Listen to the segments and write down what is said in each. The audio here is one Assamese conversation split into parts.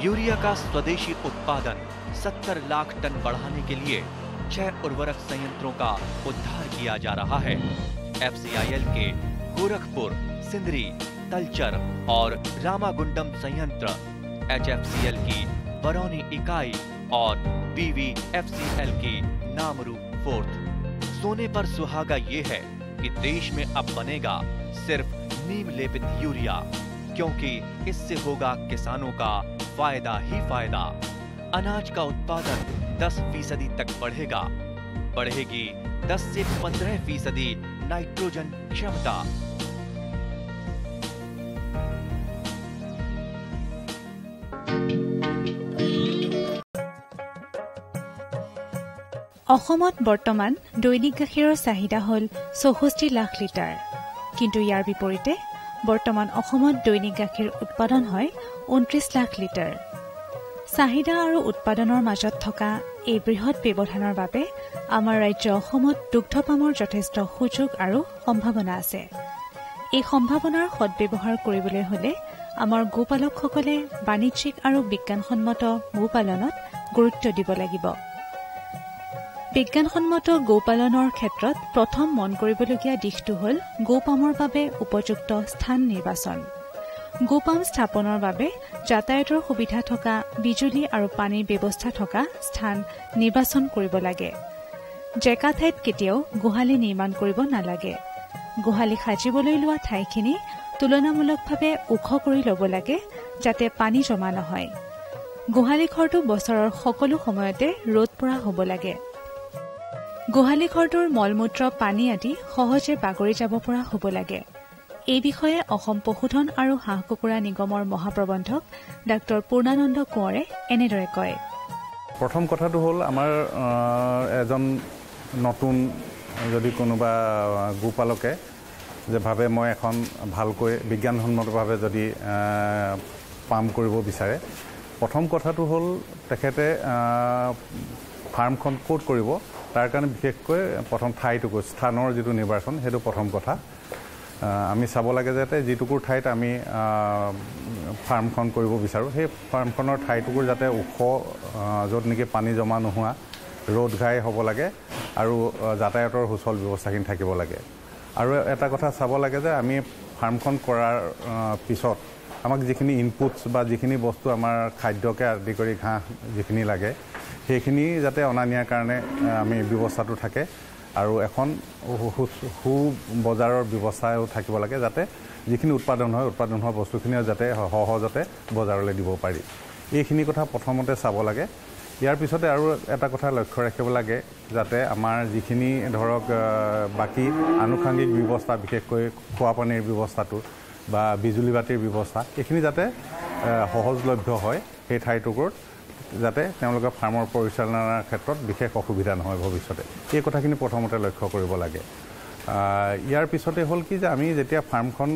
यूरिया का स्वदेशी उत्पादन 70 लाख टन बढ़ाने के लिए 6 उर्वरक संयंत्रों का उद्धार किया जा रहा है। FCIL के गोरखपुर, सिंदरी, तलचर और रामागुंडम संयंत्र, HFCL की बरौनी इकाई और BVFCL की नामरू फोर्थ। सोने पर सुहागा ये है कि देश में अब बनेगा सिर्फ नीम लेपित यूरिया, क्योंकि इससे होगा किसानों का फायदा ही फायदा। अनाज का उत्पादन 10% तक बढ़ेगा। बढ़ेगी 10 से 15% नाइट्रोजन क्षमता। অসমত বৰ্তমান দৈনিক গাখীৰৰ চাহিদা হ'ল 64 লাখ লিটাৰ, কিন্তু ইয়াৰ বিপৰীতে বৰ্তমান অসমত দৈনিক গাখীৰ উৎপাদন হয় 29 লাখ লিটাৰ। চাহিদা আৰু উৎপাদনৰ মাজত থকা এই বৃহৎ ব্যৱধানৰ বাবে আমাৰ ৰাজ্য অসমত দুগ্ধপামৰ যথেষ্ট সুযোগ আৰু সম্ভাৱনা আছে। এই সম্ভাৱনাৰ সদ্ব্যৱহাৰ কৰিবলৈ হলে আমাৰ গোপালকসকলে বাণিজ্যিক আৰু বিজ্ঞানসন্মত গোপালনত গুৰুত্ব দিব লাগিব। বিজ্ঞানসন্মত গোপালনৰ ক্ষেত্ৰত প্ৰথম মন কৰিবলগীয়া দিশটো হ'ল গোপামৰ বাবে উপযুক্ত স্থান নিৰ্বাচন। গোপাম স্থাপনৰ বাবে যাতায়াতৰ সুবিধা থকা, বিজুলী আৰু পানীৰ ব্যৱস্থা থকা স্থান নিৰ্বাচন কৰিব লাগে। জেকা ঠাইত কেতিয়াও গোহালি নিৰ্মাণ কৰিব নালাগে। গোহালি সাজিবলৈ লোৱা ঠাইখিনি তুলনামূলকভাৱে ওখ কৰি ল'ব লাগে, যাতে পানী জমা নহয়। গোহালি ঘৰটো বছৰৰ সকলো সময়তে ৰ'দ পৰা হ'ব লাগে। গোহালি ঘৰটোৰ মলমূত্ৰ, পানী আদি সহজে বাগৰি যাব পৰা হ'ব লাগে। এই বিষয়ে অসম পশুধন আৰু হাঁহ কুকুৰা নিগমৰ মহাপ্ৰবন্ধক ডাঃ পূৰ্ণানন্দ কোঁৱৰে এনেদৰে কয়। প্ৰথম কথাটো হ'ল আমাৰ এজন নতুন যদি কোনোবা গোপালকে যে ভাবে মই এখন ভালকৈ বিজ্ঞানসন্মতভাৱে যদি পাম কৰিব বিচাৰে, প্ৰথম কথাটো হ'ল তেখেতে ফাৰ্মখন ক'ত কৰিব তাৰ কাৰণে বিশেষকৈ প্ৰথম ঠাইটুকুৰ স্থানৰ যিটো নিৰ্বাচন, সেইটো প্ৰথম কথা। আমি চাব লাগে যাতে যিটুকুৰ ঠাইত আমি ফাৰ্মখন কৰিব বিচাৰোঁ, সেই ফাৰ্মখনৰ ঠাইটুকুৰ যাতে ওখ, য'ত নেকি পানী জমা নোহোৱা, ৰ'দ ঘাই হ'ব লাগে আৰু যাতায়াতৰ সুচল ব্যৱস্থাখিনি থাকিব লাগে। আৰু এটা কথা চাব লাগে যে আমি ফাৰ্মখন কৰাৰ পিছত আমাক যিখিনি ইনপুটছ বা যিখিনি বস্তু আমাৰ খাদ্যকে আদি কৰি ঘাঁহ যিখিনি লাগে, সেইখিনি যাতে অনা নিয়াৰ কাৰণে আমি ব্যৱস্থাটো থাকে আৰু এখন সু বজাৰৰ ব্যৱস্থাও থাকিব লাগে, যাতে যিখিনি উৎপাদন হোৱা বস্তুখিনিও যাতে সহজতে বজাৰলৈ দিব পাৰি। এইখিনি কথা প্ৰথমতে চাব লাগে। ইয়াৰ পিছতে আৰু এটা কথা লক্ষ্য ৰাখিব লাগে, যাতে আমাৰ যিখিনি ধৰক বাকী আনুষংগিক ব্যৱস্থা, বিশেষকৈ খোৱা পানীৰ ব্যৱস্থাটো বা বিজুলী বাতিৰ ব্যৱস্থা, এইখিনি যাতে সহজলভ্য হয়, সেই ঠাইটুকুৰত যাতে তেওঁলোকে ফাৰ্মৰ পৰিচালনাৰ ক্ষেত্ৰত বিশেষ অসুবিধা নহয় ভৱিষ্যতে। এই কথাখিনি প্ৰথমতে লক্ষ্য কৰিব লাগে। ইয়াৰ পিছতে হ'ল কি যে আমি যেতিয়া ফাৰ্মখন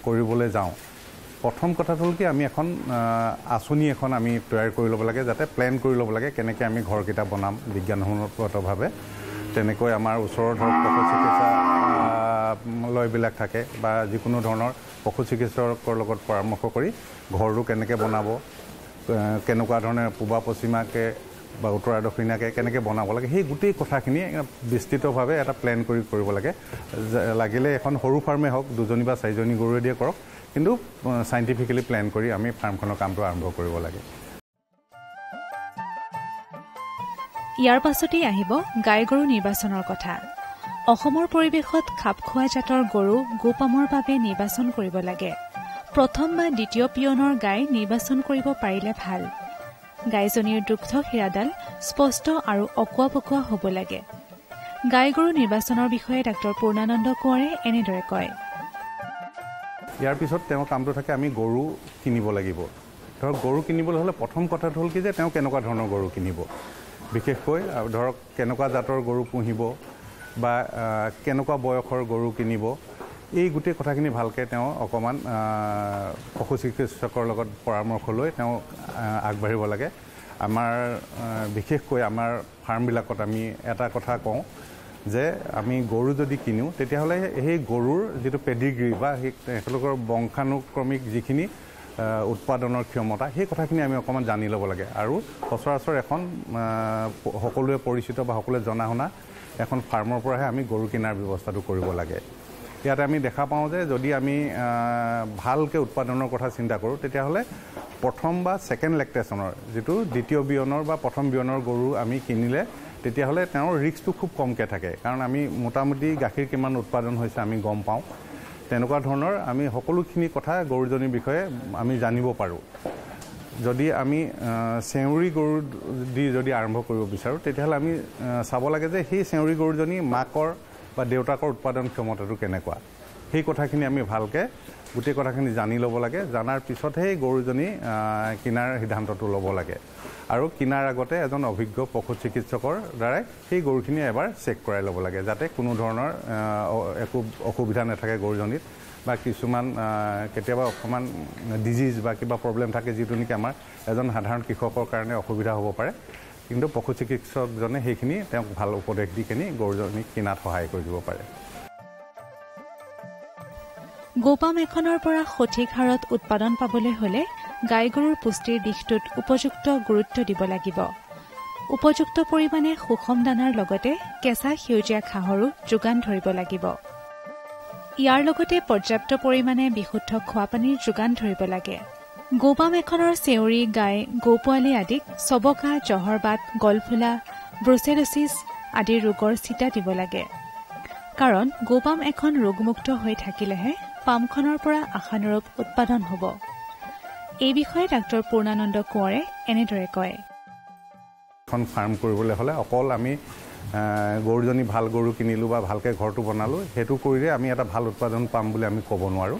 কৰিবলৈ যাওঁ, প্ৰথম কথাটো হ'ল কি আমি এখন আঁচনি এখন আমি তৈয়াৰ কৰি ল'ব লাগে, যাতে প্লেন কৰি ল'ব লাগে কেনেকৈ আমি ঘৰকেইটা বনাম বিজ্ঞানসন্মতভাৱে। তেনেকৈ আমাৰ ওচৰৰ ধৰক পশু চিকিৎসালয়বিলাক থাকে বা যিকোনো ধৰণৰ পশু চিকিৎসকৰ লগত পৰামৰ্শ কৰি ঘৰটো কেনেকৈ বনাব, কেনেকুৱা ধৰণে পূবা পশ্চিমাকৈ বা উত্তৰা দক্ষিণাকৈ কেনেকৈ বনাব লাগে, সেই গোটেই কথাখিনি বিস্তৃতভাৱে এটা প্লেন কৰি কৰিব লাগে। লাগিলে এখন সৰু ফাৰ্মেই হওক, 2জনী বা 4জনী গৰুৱে দিয়ে কৰক, কিন্তু চাইণ্টিফিকেলি প্লেন কৰি আমি ফাৰ্মখনৰ কামটো আৰম্ভ কৰিব লাগে। ইয়াৰ পাছতেই আহিব গাই গৰু নিৰ্বাচনৰ কথা। অসমৰ পৰিৱেশত খাপ খোৱা জাতৰ গৰু গোপামৰ বাবে নিৰ্বাচন কৰিব লাগে। প্ৰথম বা দ্বিতীয় পিয়নৰ গাই নিৰ্বাচন কৰিব পাৰিলে ভাল। গাইজনীৰ দুগ্ধ শিৰাডাল স্পষ্ট আৰু অকোৱা পকোৱা হ'ব লাগে। গাই গৰু নিৰ্বাচনৰ বিষয়ে ডাঃ পূৰ্ণানন্দ কোঁৱৰে এনেদৰে কয়। ইয়াৰ পিছত তেওঁৰ কামটো থাকে, আমি গৰু কিনিব লাগিব। ধৰক গৰু কিনিবলৈ হ'লে প্ৰথম কথাটো হ'ল কি যে তেওঁ কেনেকুৱা ধৰণৰ গৰু কিনিব, বিশেষকৈ ধৰক কেনেকুৱা জাতৰ গৰু পুহিব বা কেনেকুৱা বয়সৰ গৰু কিনিব, এই গোটেই কথাখিনি ভালকৈ তেওঁ অকণমান পশু চিকিৎসকৰ লগত পৰামৰ্শ লৈ তেওঁ আগবাঢ়িব লাগে। আমাৰ বিশেষকৈ আমাৰ ফাৰ্মবিলাকত আমি এটা কথা কওঁ যে আমি গৰু যদি কিনো, তেতিয়াহ'লে সেই গৰুৰ যিটো পেডিগ্ৰী বা সেই তেওঁলোকৰ বংশানুক্ৰমিক যিখিনি উৎপাদনৰ ক্ষমতা সেই কথাখিনি আমি অকণমান জানি ল'ব লাগে আৰু সচৰাচৰ এখন সকলোৱে পৰিচিত বা সকলোৱে জনা শুনা এখন ফাৰ্মৰ পৰাহে আমি গৰু কিনাৰ ব্যৱস্থাটো কৰিব লাগে ইয়াতে আমি দেখা পাওঁ যে যদি আমি ভালকৈ উৎপাদনৰ কথা চিন্তা কৰোঁ তেতিয়াহ'লে প্ৰথম বা ছেকেণ্ড লেক্টেশ্যনৰ যিটো দ্বিতীয় বিয়নৰ বা প্ৰথম বিয়নৰ গৰু আমি কিনিলে তেতিয়াহ'লে তেওঁৰ ৰিস্কটো খুব কমকৈ থাকে কাৰণ আমি মোটামুটি গাখীৰ কিমান উৎপাদন হৈছে আমি গম পাওঁ তেনেকুৱা ধৰণৰ আমি সকলোখিনি কথা গৰুজনীৰ বিষয়ে আমি জানিব পাৰোঁ যদি আমি চেউৰী গৰু দি যদি আৰম্ভ কৰিব বিচাৰোঁ তেতিয়াহ'লে আমি চাব লাগে যে সেই চেউৰী গৰুজনী মাকৰ বা দেউতাকৰ উৎপাদন ক্ষমতাটো কেনেকুৱা সেই কথাখিনি আমি ভালকৈ গোটেই কথাখিনি জানি ল'ব লাগে জানাৰ পিছতহে গৰুজনী কিনাৰ সিদ্ধান্তটো ল'ব লাগে আৰু কিনাৰ আগতে এজন অভিজ্ঞ পশু চিকিৎসকৰ দ্বাৰাই সেই গৰুখিনি এবাৰ চেক কৰাই ল'ব লাগে যাতে কোনো ধৰণৰ একো অসুবিধা নাথাকে গৰুজনীত বা কিছুমান কেতিয়াবা অকণমান ডিজিজ বা কিবা প্ৰব্লেম থাকে যিটো নেকি আমাৰ এজন সাধাৰণ কৃষকৰ কাৰণে অসুবিধা হ'ব পাৰে কিন্তু পশু চিকিৎসকজনে সেইখিনি তেওঁক ভাল উপদেশ দি কিনি গৰুজনীক কিনাত সহায় কৰি দিব পাৰে গোপাম এখনৰ পৰা সঠিক হাৰত উৎপাদন পাবলৈ হলে গাই গৰুৰ পুষ্টিৰ দিশটোত উপযুক্ত গুৰুত্ব দিব লাগিব উপযুক্ত পৰিমাণে সুষম দানাৰ লগতে কেঁচা সেউজীয়া ঘাঁহৰো যোগান ধৰিব লাগিব ইয়াৰ লগতে পৰ্যাপ্ত পৰিমাণে বিশুদ্ধ খোৱাপানীৰ যোগান ধৰিব লাগে গোপাম এখনৰ চেউৰী গাই গৌপোৱালি আদিক চবকা জহৰবাত গলফুলা ব্ৰুচেলোচিছ আদিৰ ৰোগৰ চিটা দিব লাগে কাৰণ গোপাম এখন ৰোগমুক্ত হৈ থাকিলেহে পামখনৰ পৰা আশানুৰূপ উৎপাদন হ'ব এই বিষয়ে ডাক্তৰ পূৰ্ণানন্দ কোঁৱৰে এনেদৰে কয় এখন ফাৰ্ম কৰিবলৈ হ'লে অকল আমি গৰুজনী ভাল গৰু কিনিলোঁ বা ভালকৈ ঘৰটো বনালোঁ সেইটো কৰিলে আমি এটা ভাল উৎপাদন পাম বুলি আমি ক'ব নোৱাৰোঁ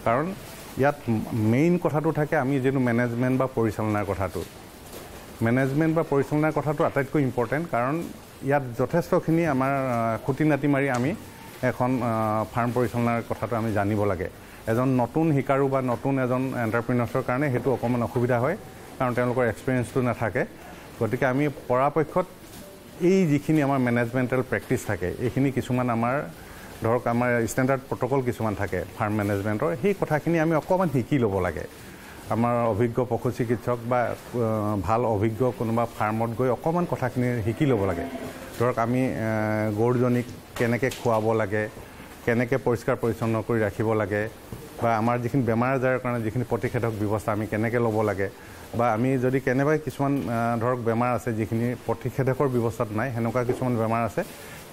কাৰণ ইয়াত মেইন কথাটো থাকে আমি যিটো মেনেজমেণ্ট বা পৰিচালনাৰ কথাটো মেনেজমেণ্ট বা পৰিচালনাৰ কথাটো আটাইতকৈ ইম্পৰ্টেণ্ট কাৰণ ইয়াত যথেষ্টখিনি আমাৰ খুঁটি নাটি মাৰি আমি এখন ফাৰ্ম পৰিচালনাৰ কথাটো আমি জানিব লাগে এজন নতুন শিকাৰু বা নতুন এজন এণ্টাৰপ্ৰিনাৰ্ছৰ কাৰণে সেইটো অকণমান অসুবিধা হয় কাৰণ তেওঁলোকৰ এক্সপিৰিয়েঞ্চটো নাথাকে গতিকে আমি পৰাপক্ষত এই যিখিনি আমাৰ মেনেজমেণ্টেল প্ৰেক্টিছ থাকে এইখিনি কিছুমান আমাৰ ধৰক আমাৰ ষ্টেণ্ডাৰ্ড প্ৰট'কল কিছুমান থাকে ফাৰ্ম মেনেজমেণ্টৰ সেই কথাখিনি আমি অকণমান শিকি ল'ব লাগে আমাৰ অভিজ্ঞ পশু চিকিৎসক বা ভাল অভিজ্ঞ কোনোবা ফাৰ্মত গৈ অকণমান কথাখিনি শিকি ল'ব লাগে ধৰক আমি গৰুজনীক কেনেকৈ খুৱাব লাগে কেনেকৈ পৰিষ্কাৰ পৰিচ্ছন্ন কৰি ৰাখিব লাগে বা আমাৰ যিখিনি বেমাৰ আজাৰৰ কাৰণে যিখিনি প্ৰতিষেধক ব্যৱস্থা আমি কেনেকৈ ল'ব লাগে বা আমি যদি কেনেবাকৈ কিছুমান ধৰক বেমাৰ আছে যিখিনি প্ৰতিষেধকৰ ব্যৱস্থাত নাই সেনেকুৱা কিছুমান বেমাৰ আছে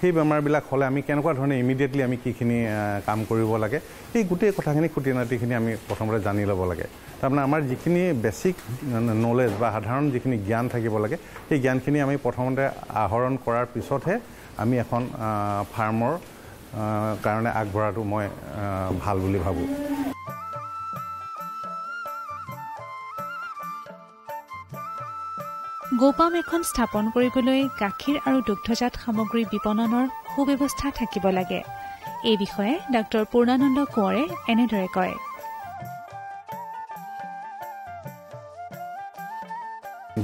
সেই বেমাৰবিলাক হ'লে আমি কেনেকুৱা ধৰণে ইমিডিয়েটলি আমি কিখিনি কাম কৰিব লাগে সেই গোটেই কথাখিনি খুঁটি নাটিখিনি আমি প্ৰথমতে জানি ল'ব লাগে তাৰমানে আমাৰ যিখিনি বেছিক নলেজ বা সাধাৰণ যিখিনি জ্ঞান থাকিব লাগে সেই জ্ঞানখিনি আমি প্ৰথমতে আহৰণ কৰাৰ পিছতহে আমি এখন ফাৰ্মৰ কাৰণে আগবঢ়াটো মই ভাল বুলি ভাবোঁ গোপাম এখন স্থাপন কৰিবলৈ গাখীৰ আৰু দুগ্ধজাত সামগ্ৰী বিপণনৰ সুব্যৱস্থা থাকিব লাগে এই বিষয়ে ডাক্তৰ পূৰ্ণানন্দ কোঁৱৰে এনেদৰে কয়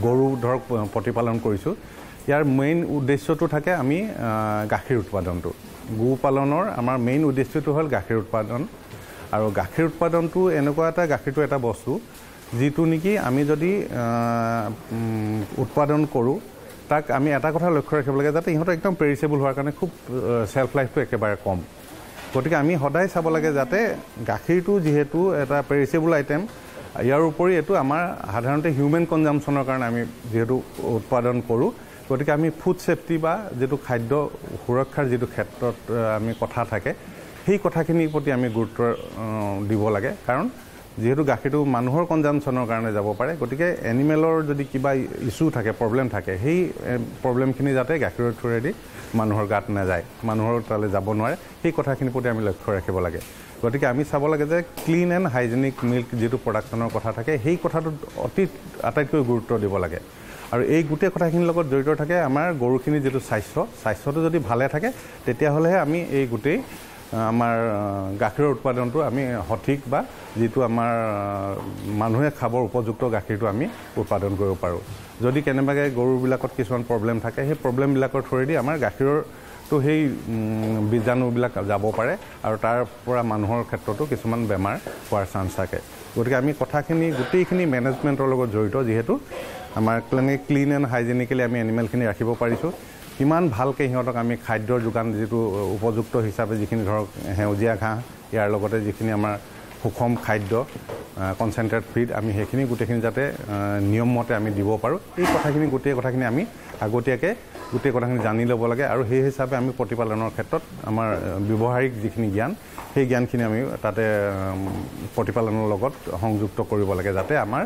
গৰু ধৰক প্ৰতিপালন কৰিছোঁ ইয়াৰ মেইন উদ্দেশ্যটো থাকে আমি গাখীৰ উৎপাদনটো গো পালনৰ আমাৰ মেইন উদ্দেশ্যটো হ'ল গাখীৰ উৎপাদন আৰু গাখীৰ উৎপাদনটো এনেকুৱা এটা গাখীৰটো এটা বস্তু যিটো নেকি আমি যদি উৎপাদন কৰোঁ তাক আমি এটা কথা লক্ষ্য ৰাখিব লাগে যাতে ইহঁতৰ একদম পেৰিছেবল হোৱাৰ কাৰণে খুব চেল্ফ লাইফটো একেবাৰে কম গতিকে আমি সদায় চাব লাগে যাতে গাখীৰটো যিহেতু এটা পেৰিছেবল আইটেম ইয়াৰ উপৰি এইটো আমাৰ সাধাৰণতে হিউমেন কনজামশ্যনৰ কাৰণে আমি যিহেতু উৎপাদন কৰোঁ গতিকে আমি ফুড ছেফটি বা যিটো খাদ্য সুৰক্ষাৰ যিটো ক্ষেত্ৰত আমি কথা থাকে সেই কথাখিনিৰ প্ৰতি আমি গুৰুত্ব দিব লাগে কাৰণ যিহেতু গাখীৰটো মানুহৰ কনজামশ্যনৰ কাৰণে যাব পাৰে গতিকে এনিমেলৰ যদি কিবা ইছ্যু থাকে প্ৰব্লেম থাকে সেই প্ৰব্লেমখিনি যাতে গাখীৰৰ থ্ৰুৱেদি মানুহৰ গাত নাযায় মানুহৰ তালৈ যাব নোৱাৰে সেই কথাখিনিৰ প্ৰতি আমি লক্ষ্য ৰাখিব লাগে গতিকে আমি চাব লাগে যে ক্লিন এণ্ড হাইজেনিক মিল্ক যিটো প্ৰডাকশ্যনৰ কথা থাকে সেই কথাটোত আটাইতকৈ গুৰুত্ব দিব লাগে আৰু এই গোটেই কথাখিনিৰ লগত জড়িত থাকে আমাৰ গৰুখিনিৰ যিটো স্বাস্থ্যটো যদি ভালে থাকে তেতিয়াহ'লেহে আমি এই গোটেই আমাৰ গাখীৰৰ উৎপাদনটো আমি সঠিক বা যিটো আমাৰ মানুহে খাবৰ উপযুক্ত গাখীৰটো আমি উৎপাদন কৰিব পাৰোঁ যদি কেনেবাকৈ গৰুবিলাকত কিছুমান প্ৰব্লেম থাকে সেই প্ৰব্লেমবিলাকৰ থ্ৰুৱেদি আমাৰ গাখীৰৰ তো সেই বীজাণুবিলাক যাব পাৰে আৰু তাৰ পৰা মানুহৰ ক্ষেত্ৰতো কিছুমান বেমাৰ হোৱাৰ চান্স থাকে গতিকে আমি কথাখিনি গোটেইখিনি মেনেজমেণ্টৰ লগত জড়িত যিহেতু আমাৰ ক্লিন এণ্ড হাইজেনিকেলি আমি এনিমেলখিনি ৰাখিব পাৰিছোঁ কিমান ভালকৈ সিহঁতক আমি খাদ্যৰ যোগান যিটো উপযুক্ত হিচাপে যিখিনি ধৰক সেউজীয়া ঘাঁহ ইয়াৰ লগতে যিখিনি আমাৰ সুষম খাদ্য কনচেনট্ৰেট ফিড আমি সেইখিনি গোটেইখিনি যাতে নিয়মমতে আমি দিব পাৰোঁ এই কথাখিনি গোটেই কথাখিনি আমি আগতীয়াকৈ গোটেই কথাখিনি জানি ল'ব লাগে আৰু সেই হিচাপে আমি প্ৰতিপালনৰ ক্ষেত্ৰত আমাৰ ব্যৱহাৰিক যিখিনি জ্ঞান সেই জ্ঞানখিনি আমি তাতে প্ৰতিপালনৰ লগত সংযুক্ত কৰিব লাগে যাতে আমাৰ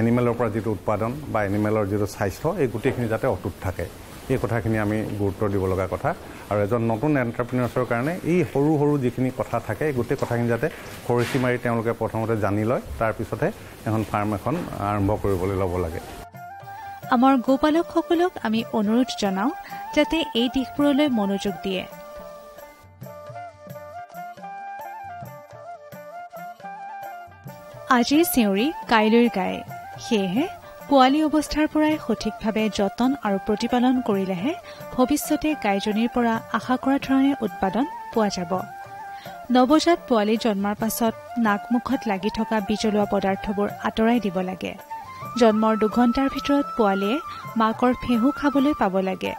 এনিমেলৰ পৰা যিটো উৎপাদন বা এনিমেলৰ যিটো স্বাস্থ্য এই গোটেইখিনি যাতে অটুট থাকে এই কথাখিনি আমি গুৰুত্ব দিব লগা কথা আৰু এজন নতুন এণ্টাৰপ্ৰিনাৰ্ছৰ কাৰণে এই সৰু সৰু যিখিনি কথা থাকে এই গোটেই কথাখিনি যাতে খৰচি মাৰি তেওঁলোকে প্ৰথমতে জানি লয় তাৰপিছতহে এখন ফাৰ্ম এখন আৰম্ভ কৰিবলৈ ল'ব লাগে আমাৰ গোপালকসকলক আমি অনুৰোধ জনাওঁ যাতে এই দিশবোৰলৈ মনোযোগ দিয়ে আজিৰ চেউৰী কাইলৈৰ গায় সেয়েহে পোৱালি অৱস্থাৰ পৰাই সঠিকভাৱে যতন আৰু প্ৰতিপালন কৰিলেহে ভৱিষ্যতে গাইজনীৰ পৰা আশা কৰা ধৰণে উৎপাদন পোৱা যাব নৱজাত পোৱালি জন্মৰ পাছত নাকমুখত লাগি থকা বিজলুৱা পদাৰ্থবোৰ আঁতৰাই দিব লাগে জন্মৰ 2 ঘণ্টাৰ ভিতৰত পোৱালিয়ে মাকৰ ফেহু খাবলৈ পাব লাগে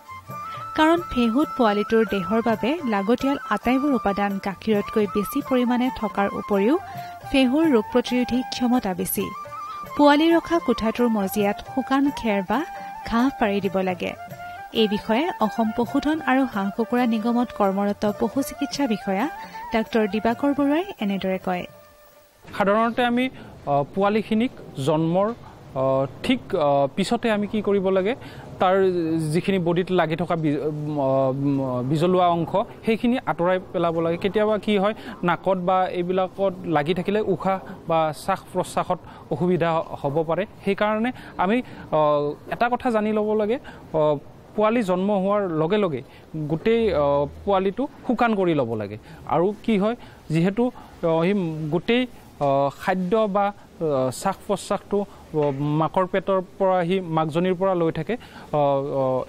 কাৰণ ফেহুত পোৱালিটোৰ দেহৰ বাবে লাগতিয়াল আটাইবোৰ উপাদান গাখীৰতকৈ বেছি পৰিমাণে থকাৰ উপৰিও ফেহুৰ ৰোগ প্ৰতিৰোধী ক্ষমতা বেছি পোৱালি ৰখা কোঠাটোৰ মজিয়াত শুকান খেৰ বা ঘাঁহ পাৰি দিব লাগে এই বিষয়ে অসম পশুধন আৰু হাঁহ কুকুৰা নিগমত কৰ্মৰত পশু চিকিৎসা বিষয়া ডাক্তৰ দিবাকৰ বৰুৱাই এনেদৰে কয় সাধাৰণতে আমি পোৱালিখিনিক জন্মৰ ঠিক পিছতে আমি কি কৰিব লাগে তাৰ যিখিনি বডিত লাগি থকা বিজলুৱা অংশ সেইখিনি আঁতৰাই পেলাব লাগে কেতিয়াবা কি হয় নাকত বা এইবিলাকত লাগি থাকিলে উশাহ বা শ্বাস প্ৰশ্বাসত অসুবিধা হ'ব পাৰে সেইকাৰণে আমি এটা কথা জানি ল'ব লাগে পোৱালি জন্ম হোৱাৰ লগে লগে গোটেই পোৱালিটো শুকান কৰি ল'ব লাগে আৰু কি হয় যিহেতু গোটেই খাদ্য বা শ্বাস প্ৰশ্বাসটো মাকৰ পেটৰ পৰা আহি মাকজনীৰ পৰা লৈ থাকে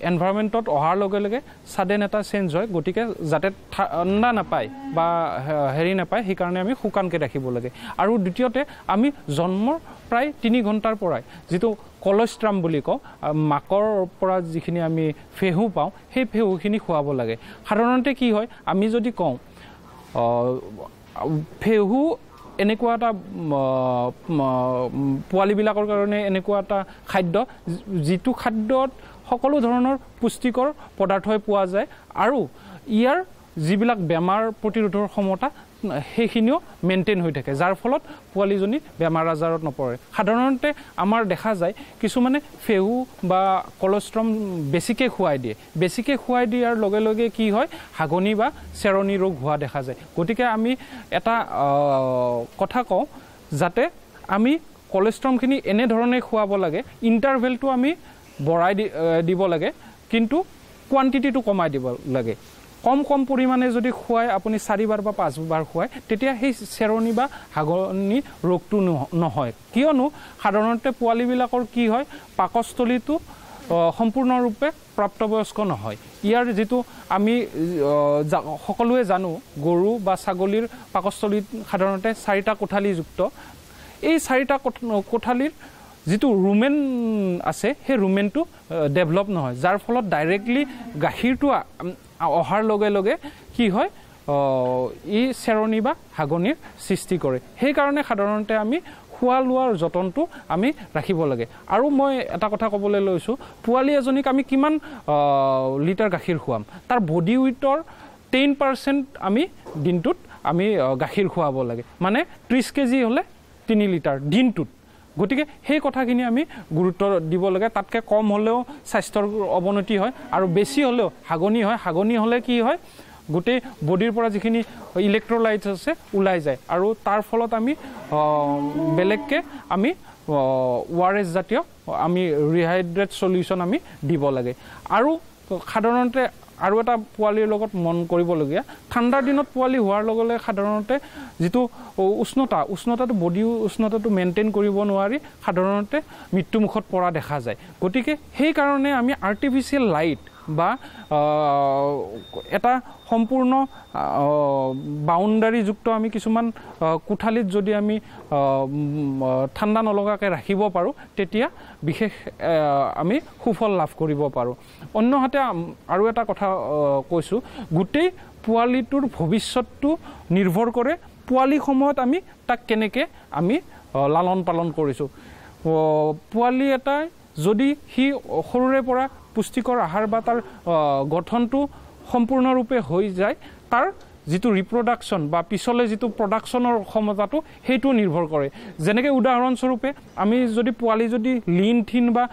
এনভাইৰনমেণ্টত অহাৰ লগে লগে ছাডেন এটা চেঞ্জ হয় গতিকে যাতে ঠাণ্ডা নাপায় বা হেৰি নাপায় সেইকাৰণে আমি শুকানকৈ ৰাখিব লাগে আৰু দ্বিতীয়তে আমি জন্মৰ প্ৰায় 3 ঘণ্টাৰ পৰাই যিটো কলষ্ট্ৰাম বুলি কওঁ মাকৰ পৰা যিখিনি আমি ফেহু পাওঁ সেই ফেহুখিনি খুৱাব লাগে সাধাৰণতে কি হয় আমি যদি কওঁ ফেহু এনেকুৱা এটা পোৱালিবিলাকৰ কাৰণে এনেকুৱা এটা খাদ্য যিটো খাদ্যত সকলো ধৰণৰ পুষ্টিকৰ পদাৰ্থই পোৱা যায় আৰু ইয়াৰ যিবিলাক বেমাৰ প্ৰতিৰোধৰ ক্ষমতা সেইখিনিও মেইনটেইন হৈ থাকে যাৰ ফলত পোৱালিজনী বেমাৰ আজাৰত নপৰে সাধাৰণতে আমাৰ দেখা যায় কিছুমানে ফেহু বা কলষ্ট্ৰম বেছিকৈ খুৱাই দিয়াৰ লগে লগে কি হয় হাগনি বা চেৰণি ৰোগ হোৱা দেখা যায় গতিকে আমি এটা কথা কওঁ যাতে আমি কলেষ্ট্ৰমখিনি এনেধৰণে খুৱাব লাগে ইণ্টাৰভেলটো আমি বঢ়াই দিব লাগে কিন্তু কোৱান্টিটিটো কমাই দিব লাগে কম পৰিমাণে যদি খুৱাই আপুনি 4 বাৰ বা 5 বাৰ খুৱাই তেতিয়া সেই চেৰণি বা হাগনি ৰোগটো নহয় কিয়নো সাধাৰণতে পোৱালিবিলাকৰ কি হয় পাকস্থলীটো সম্পূৰ্ণৰূপে প্ৰাপ্তবয়স্ক নহয় ইয়াৰ যিটো আমি সকলোৱে জানো গৰু বা ছাগলীৰ পাকস্থলীত সাধাৰণতে 4টা কোঠালীযুক্ত এই 4টা কোঠালীৰ যিটো ৰুমেন আছে সেই ৰুমেনটো ডেভেলপ নহয় যাৰ ফলত ডাইৰেক্টলি গাখীৰটো অহাৰ লগে লগে কি হয় ই চেৰণি বা হাগনিৰ সৃষ্টি কৰে সেইকাৰণে সাধাৰণতে আমি খোৱা লোৱাৰ যতনটো আমি ৰাখিব লাগে আৰু মই এটা কথা ক'বলৈ লৈছোঁ পোৱালি এজনীক আমি কিমান লিটাৰ গাখীৰ খুৱাম তাৰ বডি ৱেইটৰ 10% আমি দিনটোত আমি গাখীৰ খুৱাব লাগে মানে 30 কেজি হ'লে 3 লিটাৰ দিনটোত গতিকে সেই কথাখিনি আমি গুৰুত্ব দিব লাগে তাতকৈ কম হ'লেও স্বাস্থ্যৰ অৱনতি হয় আৰু বেছি হ'লেও হাগনি হ'লে কি হয় গোটেই বডিৰ পৰা যিখিনি ইলেক্ট্ৰলাইটছ আছে ওলাই যায় আৰু তাৰ ফলত আমি বেলেগকৈ আমি ORS জাতীয় আমি ৰিহাইড্ৰেট সলিউশ্যন আমি দিব লাগে আৰু সাধাৰণতে আৰু এটা পোৱালিৰ লগত মন কৰিবলগীয়া ঠাণ্ডাৰ দিনত পোৱালি হোৱাৰ লগে লগে সাধাৰণতে যিটো উষ্ণতাটো বডি উষ্ণতাটো মেইনটেইন কৰিব নোৱাৰি সাধাৰণতে মৃত্যুমুখত পৰা দেখা যায় গতিকে সেই কাৰণে আমি আৰ্টিফিচিয়েল লাইট বা এটা সম্পূৰ্ণ বাউণ্ডাৰীযুক্ত আমি কিছুমান কোঠালিত যদি আমি ঠাণ্ডা নলগাকৈ ৰাখিব পাৰোঁ তেতিয়া বিশেষ আমি সুফল লাভ কৰিব পাৰোঁ। অন্যহাতে আৰু এটা কথা কৈছোঁ, গোটেই পোৱালিটোৰ ভৱিষ্যতটো নিৰ্ভৰ কৰে পোৱালি সময়ত আমি তাক কেনেকৈ আমি লালন পালন কৰিছোঁ। পোৱালি এটাই যদি সি সৰুৰে পৰা পুষ্টিকৰ আহাৰ বা তাৰ গঠনটো সম্পূৰ্ণৰূপে হৈ যায়, তাৰ যিটো ৰিপ্ৰডাকশ্যন বা পিছলৈ যিটো প্ৰডাকশ্যনৰ ক্ষমতাটো সেইটো নিৰ্ভৰ কৰে। যেনেকৈ উদাহৰণস্বৰূপে আমি যদি পোৱালি যদি লিন থিন বা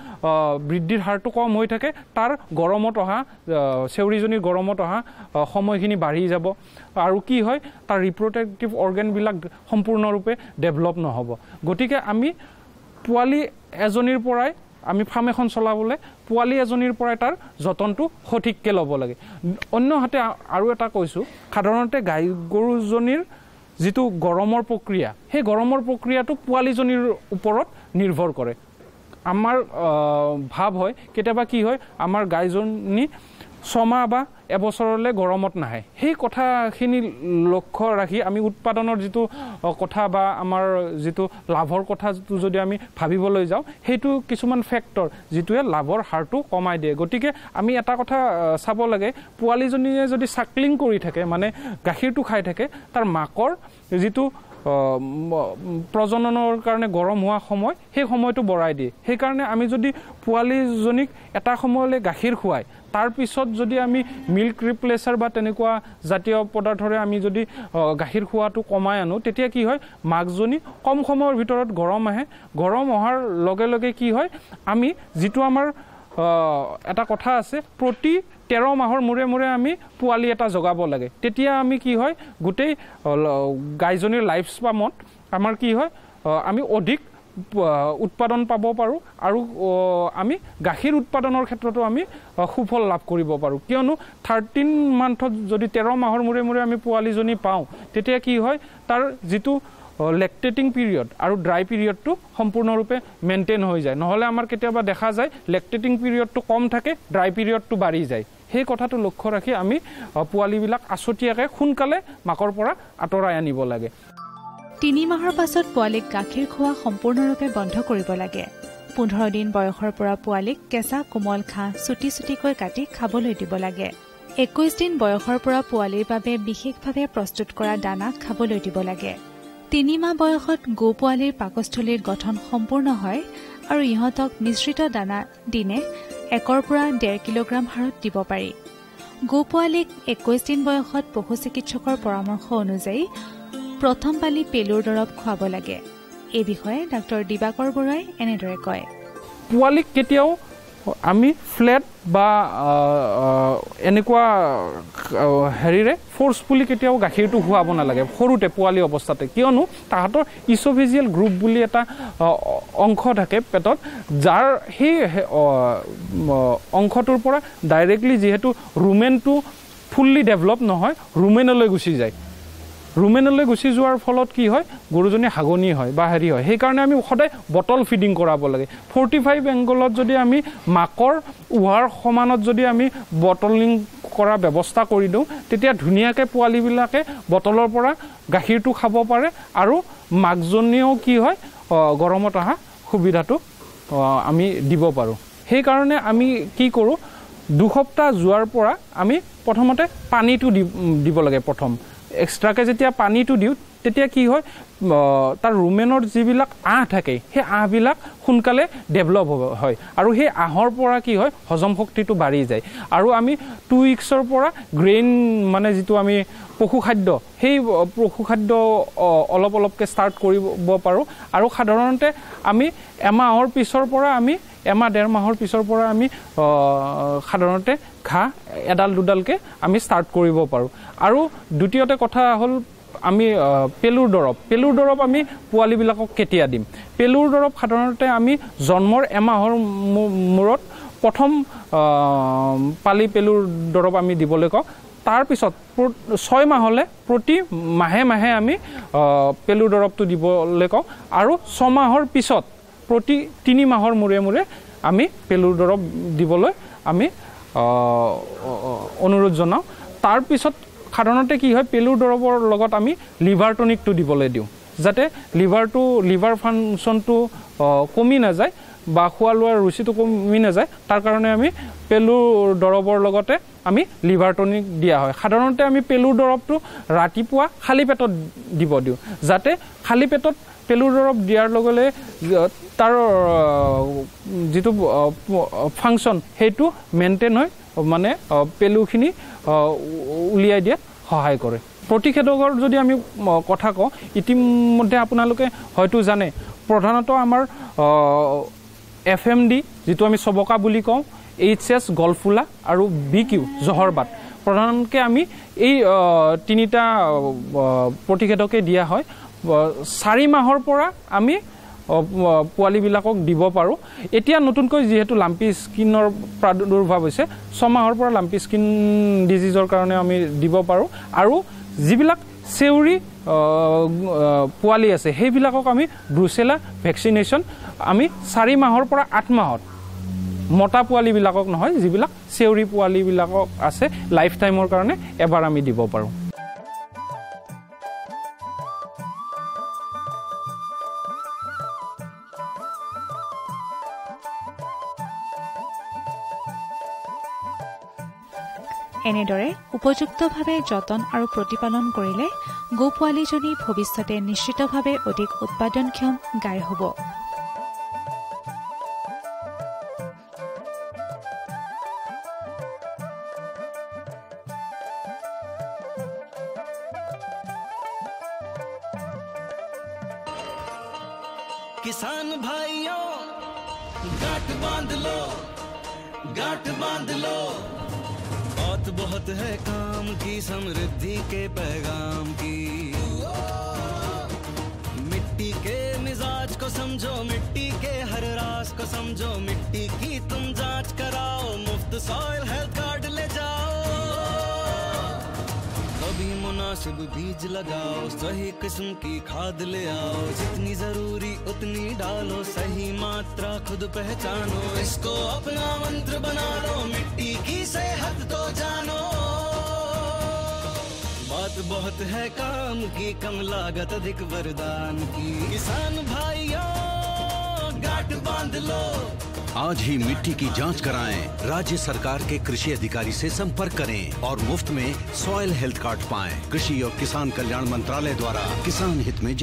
বৃদ্ধিৰ হাৰটো কম হৈ থাকে, তাৰ গৰমত অহা চেউৰীজনীৰ গৰমত অহা সময়খিনি বাঢ়ি যাব আৰু কি হয় তাৰ ৰিপ্ৰডাক্টিভ অৰ্গেনবিলাক সম্পূৰ্ণৰূপে ডেভেলপ নহ'ব। গতিকে আমি পোৱালি এজনীৰ পৰাই আমি ফাৰ্ম এখন চলাবলৈ পোৱালি এজনীৰ পৰাই তাৰ যতনটো সঠিককৈ ল'ব লাগে। অন্যহাতে আৰু এটা কৈছোঁ, সাধাৰণতে গাই গৰুজনীৰ যিটো গৰমৰ প্ৰক্ৰিয়া, সেই গৰমৰ প্ৰক্ৰিয়াটো পোৱালিজনীৰ ওপৰত নিৰ্ভৰ কৰে। আমাৰ ভাৱ হয় কেতিয়াবা কি হয়, আমাৰ গাইজনী 6 মাহ বা এবছৰলৈ গৰমত নাহে। সেই কথাখিনি লক্ষ্য ৰাখি আমি উৎপাদনৰ যিটো কথা বা আমাৰ যিটো লাভৰ কথা যদি আমি ভাবিবলৈ যাওঁ, সেইটো কিছুমান ফেক্টৰ যিটোৱে লাভৰ হাৰটো কমাই দিয়ে। গতিকে আমি এটা কথা চাব লাগে, পোৱালিজনীয়ে যদি চাকলিং কৰি থাকে মানে গাখীৰটো খাই থাকে, তাৰ মাকৰ যিটো প্ৰজননৰ কাৰণে গৰম হোৱা সময়, সেই সময়টো বঢ়াই দিয়ে। সেইকাৰণে আমি যদি পোৱালিজনীক এটা সময়লৈ গাখীৰ খুৱাই তাৰ পিছত যদি আমি মিল্ক ৰিপ্লেচাৰ বা তেনেকুৱা জাতীয় পদাৰ্থৰে আমি যদি গাখীৰ খোৱাটো কমাই আনো, তেতিয়া কি হয় মাকজনী কম সময়ৰ ভিতৰত গৰম আহে। গৰম অহাৰ লগে লগে কি হয়, আমি যিটো আমাৰ এটা কথা আছে, প্ৰতি 13 মাহৰ মূৰে মূৰে আমি পোৱালি এটা জগাব লাগে। তেতিয়া আমি কি হয় গোটেই গাইজনীৰ লাইফ স্পামত আমাৰ কি হয় আমি অধিক উৎপাদন পাব পাৰোঁ আৰু আমি গাখীৰ উৎপাদনৰ ক্ষেত্ৰতো আমি সুফল লাভ কৰিব পাৰোঁ। কিয়নো 13 মান্থত যদি 13 মাহৰ মূৰে মূৰে আমি পোৱালিজনী পাওঁ, তেতিয়া কি হয় তাৰ যিটো লেক্টেটিং পিৰিয়ড আৰু ড্ৰাই পিৰিয়ডটো সম্পূৰ্ণৰূপে মেইনটেইন হৈ যায়। নহ'লে আমাৰ কেতিয়াবা দেখা যায় লেক্টেটিং পিৰিয়ডটো কম থাকে, ড্ৰাই পিৰিয়ডটো বাঢ়ি যায়। সেই কথাটো লক্ষ্য ৰাখি আমি পোৱালিবিলাক আছতীয়াকৈ সোনকালে মাকৰ পৰা আঁতৰাই আনিব লাগে। 3 মাহৰ পাছত পোৱালিক গাখীৰ খোৱা সম্পূৰ্ণৰূপে বন্ধ কৰিব লাগে। 15 দিন বয়সৰ পৰা পোৱালিক কেঁচা কোমল ঘাঁহ চুটি চুটিকৈ কাটি খাবলৈ দিব লাগে। 21 দিন বয়সৰ পৰা পোৱালিৰ বাবে বিশেষভাৱে প্ৰস্তুত কৰা দানা খাবলৈ দিব লাগে। 3 মাহ বয়সত গো পোৱালিৰ পাকস্থলীৰ গঠন সম্পূৰ্ণ হয় আৰু ইহঁতক মিশ্ৰিত দানা দিনে 1 পৰা 1.5 কিলোগ্ৰাম হাৰত দিব পাৰি। গো পোৱালিক 21 দিন বয়সত পশু চিকিৎসকৰ পৰামৰ্শ অনুযায়ী প্ৰথম পালি পেলুৰ দৰৱ খুৱাব লাগে। এই বিষয়ে ডাক্তৰ দিবাকৰ বৰাই এনেদৰে কয়, পোৱালিক কেতিয়াও আমি ফ্লেট বা এনেকুৱা হেৰিৰে ফ'ৰ্চফুলি কেতিয়াও গাখীৰটো খুৱাব নালাগে সৰুতে পোৱালি অৱস্থাতে। কিয়নো তাহাঁতৰ ইছ'ফেজিয়েল গ্ৰুপ বুলি এটা অংশ থাকে পেটত, যাৰ সেই অংশটোৰ পৰা ডাইৰেক্টলি যিহেতু ৰুমেনটো ফুল্লি ডেভেলপ নহয়, ৰুমেনলৈ গুচি যায়। ৰুমেনলৈ গুচি যোৱাৰ ফলত কি হয় গৰুজনী হাগনি হয় বা হেৰি হয়। সেইকাৰণে আমি সদায় বটল ফিডিং কৰাব লাগে। 45 এংগলত যদি আমি মাকৰ উহাৰ সমানত যদি আমি বটলিং কৰা ব্যৱস্থা কৰি দিওঁ, তেতিয়া ধুনীয়াকৈ পোৱালিবিলাকে বটলৰ পৰা গাখীৰটো খাব পাৰে আৰু মাকজনীয়েও কি হয় গৰমত অহা সুবিধাটো আমি দিব পাৰোঁ। সেইকাৰণে আমি কি কৰোঁ, 2 সপ্তাহ যোৱাৰ পৰা আমি প্ৰথমতে পানীটো দিব লাগে। প্ৰথম এক্সট্ৰাকৈ যেতিয়া পানীটো দিওঁ, তেতিয়া কি হয় তাৰ ৰুমেনৰ যিবিলাক আঁহ থাকে, সেই আঁহবিলাক সোনকালে ডেভেলপ হয় আৰু সেই আঁহৰ পৰা কি হয় হজম শক্তিটো বাঢ়ি যায়। আৰু আমি 2 উইক্সৰ পৰা গ্ৰেইন মানে যিটো আমি পশুখাদ্য, সেই পশুখাদ্য অলপ অলপকৈ ষ্টাৰ্ট কৰিব পাৰোঁ। আৰু সাধাৰণতে আমি এমাহৰ পিছৰ পৰা আমি 1-1.5 মাহৰ পিছৰ পৰা আমি সাধাৰণতে ঘাঁহ এডাল দুডালকৈ আমি ষ্টাৰ্ট কৰিব পাৰোঁ। আৰু দ্বিতীয়তে কথা হ'ল আমি পেলুৰ দৰৱ আমি পোৱালিবিলাকক কেতিয়া দিম। পেলুৰ দৰৱ সাধাৰণতে আমি জন্মৰ এমাহৰ মূৰত প্ৰথম পালি পেলুৰ দৰৱ আমি দিবলৈ কওঁ। তাৰপিছত 6 মাহলৈ প্ৰতি মাহে মাহে আমি পেলুৰ দৰৱটো দিবলৈ কওঁ আৰু 6 মাহৰ পিছত প্ৰতি 3 মাহৰ মূৰে মূৰে আমি পেলুৰ দৰৱ দিবলৈ আমি অনুৰোধ জনাওঁ। তাৰপিছত সাধাৰণতে কি হয়, পেলুৰ দৰৱৰ লগত আমি লিভাৰ টনিকটো দিবলৈ দিওঁ, যাতে লিভাৰ ফাংচনটো কমি নাযায় বা খোৱা লোৱাৰ ৰুচিটো কমি নাযায়। তাৰ কাৰণে আমি পেলুৰ দৰৱৰ লগতে আমি লিভাৰ টনিক দিয়া হয়। সাধাৰণতে আমি পেলুৰ দৰৱটো ৰাতিপুৱা খালী পেটত দিব দিওঁ, যাতে খালী পেটত পেলুৰ দৰৱ দিয়াৰ লগে লগে তাৰ যিটো ফাংচন সেইটো মেইনটেইন হয়, মানে পেলুখিনি উলিয়াই দিয়াত সহায় কৰে। প্ৰতিষেধকৰ যদি আমি কথা কওঁ, ইতিমধ্যে আপোনালোকে হয়তো জানে, প্ৰধানতঃ আমাৰ FMD যিটো আমি চবকা বুলি কওঁ, HS গলফুলা আৰু BQ জহৰবাত, প্ৰধানকৈ আমি এই তিনিটা প্ৰতিষেধকে দিয়া হয়। 4 মাহৰ পৰা আমি পোৱালিবিলাকক দিব পাৰোঁ। এতিয়া নতুনকৈ যিহেতু লাম্পি স্কিনৰ প্ৰাদুৰ্ভাৱ হৈছে, 6 মাহৰ পৰা লাম্পি স্কিন ডিজিজৰ কাৰণে আমি দিব পাৰোঁ। আৰু যিবিলাক চেউৰী পোৱালি আছে সেইবিলাকক আমি ব্ৰুচেলা ভেকচিনেশ্যন আমি 4 মাহৰ পৰা 8 মাহত, মতা পোৱালিবিলাকক নহয়, যিবিলাক চেউৰী পোৱালিবিলাকক আছে লাইফ টাইমৰ কাৰণে এবাৰ আমি দিব পাৰোঁ। এনেদৰে উপযুক্তভাৱে যতন আৰু প্ৰতিপালন কৰিলে গোপোৱালীজনী ভৱিষ্যতে নিশ্চিতভাৱে অধিক উৎপাদনক্ষম গাই হ'ব। किसान भाइयों गांठ बांध लो, गांठ बांध लो, बहुत बहुत है काम की, समृद्धि के पैगाम की। मिट्टी के मिजाज को समझो, मिट्टी के हर राज को समझो, मिट्टी की तुम जांच कराओ, मुफ्त सॉइल हेल्थ कार्ड ले जाओ। कभी मुनासिब बीज लगाओ, सही किस्म की खाद ले आओ, जितनी जरूरी उतनी डालो, सही मात्रा खुद पहचानो, इसको अपना मंत्र बना लो, मिट्टी की सेहत तो जानो। बात बहुत है काम की, कम लागत अधिक वरदान की, किसान भाइयों गांठ बांध लो। आज ही मिट्टी की जांच कराएं, राज्य सरकार के कृषि अधिकारी से संपर्क करें और मुफ्त में सॉइल हेल्थ कार्ड पाएं। कृषि और किसान कल्याण मंत्रालय द्वारा किसान हित में